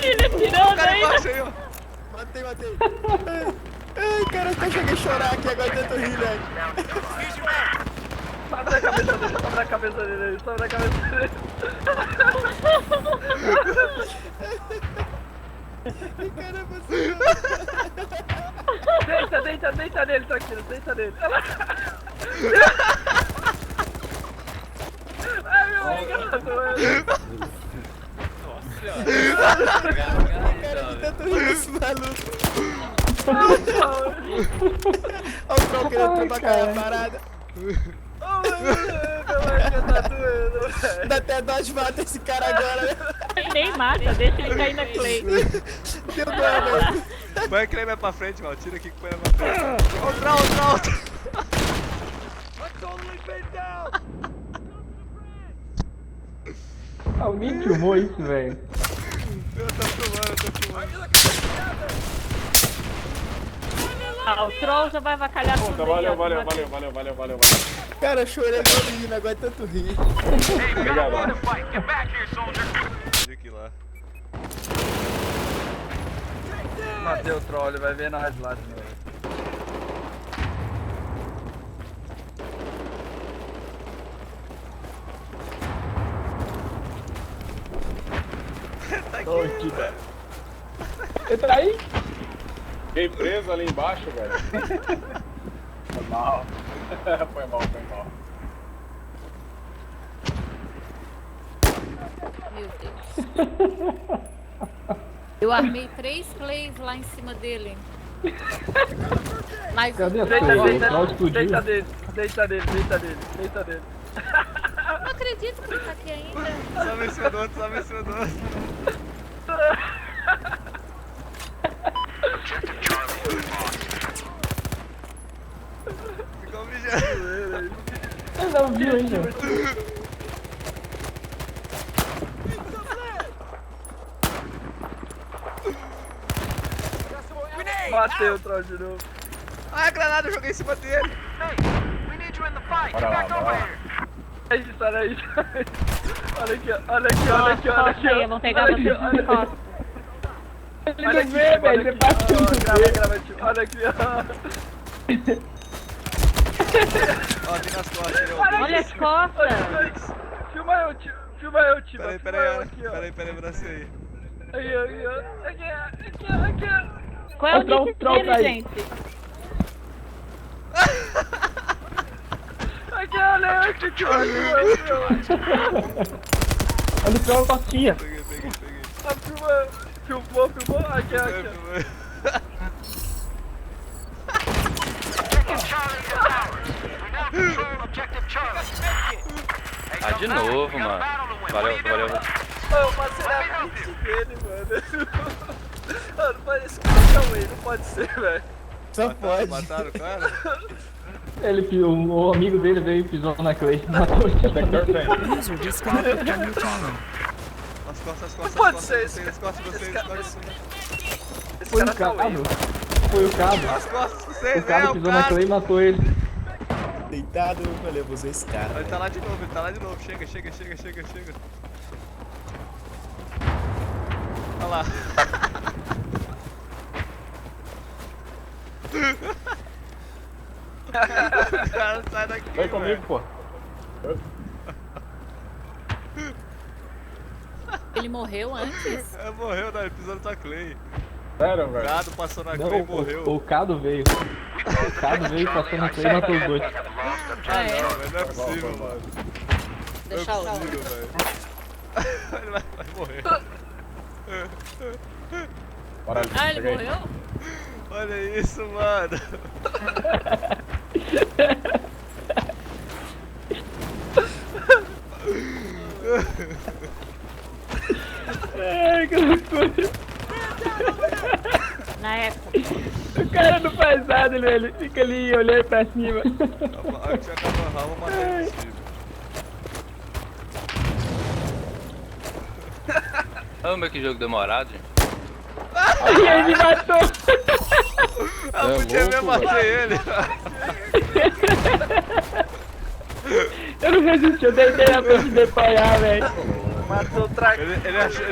ele atirando aí. Aí, ó. Matei. Ai, cara, eu até cheguei a chorar aqui agora, tanto rir, velho. Sobe na cabeça dele, sobe na cabeça dele, sobe na cabeça dele. Caramba, Deita nele, tranquilo, deita nele. Ai, meu engraçado, mano. cara, de tanto rir desse maluco. Olha o troll querendo trocar a parada. Ô, mano, meu barriga tá doendo, velho. Dá até dó de matar esse cara agora, né? Nem mata, deixa ele cair na Clay. Deu dó, velho. Vai Clay mais pra frente, mal. Tira aqui que põe mais pra frente. Outra. Alguém filmou isso, velho? Eu tô filmando. Ah, o troll já vai avacalhar tudo. Puta, aí, ó. valeu. Cara, eu chorei todo rindo, agora é tanto rir. Obrigado. Aqui lá. Matei o troll, ele vai ver nós lá de novo. Tô aqui, velho. Entra aí. Fiquei preso ali embaixo, velho. Foi mal. Foi mal. Meu Deus. Eu armei 3 Clays lá em cima dele. Mas Cadê a Deita Clay? nele, O troll explodiu. deita nele. não acredito que ele tá aqui ainda. Sobe em cima do outro. Ficou brilhando. Eu não vi ainda. Matei o troll de novo. Ah, a granada, eu joguei em cima dele. Bora lá. Olha isso. Olha aqui, ó. Costa aí, vamos pegar você de costas. Ele não vê, velho. Ele passa que não vê. Grava, tio. Olha aqui, ó. Ó, tem nas costas. Ele é o Olha as costas. Filma eu, tio. Peraí, braço aí. Aí, ó. Aqui. Qual é o nick dele, gente? Aqui, olha aqui, Olha o troll costinha. Peguei. Filmou. Aqui. Ah, de novo, mano. Valeu. Eu passei na frente dele, mano. Mano, pode esse cara não pode ser, velho. Só pode. Mataram o cara? O amigo dele veio e pisou na Clay. Matou ele. User disconnected from your channel. As costas, Pode ser esse as costas de vocês, cara. as costas de vocês. Esse Foi o cara tá cabo. wave. Foi o cabo. As costas de vocês, O cabo pisou na Clay e matou ele. Deitado, valeu, vou usar esse cara. Ele tá lá de novo, chega. Olha lá. O cara sai daqui. Vem comigo, pô. Ele morreu antes? É, morreu, né? Ele pisou na Clay. Sério, O velho? gado passou na Clay Não, e morreu. o Cado veio. O Cado veio, passou na Clay e matou os dois. Ah, é? Não, velho, não é possível, mano. Deixa Não é eu. possível, velho. Ele vai morrer. Bora, Ah, ele chega aí. morreu? Olha isso, mano. Ai, que loucura. Na época. O cara não faz nada, ele fica ali olhando pra cima. A hora que você acaba a rama, matar ele possível. Olha que jogo demorado, gente. E ele me matou. Eu podia mesmo bater ele. Eu não resisti, eu deitei na frente de apanhar, velho. Matou o track. Ele achou.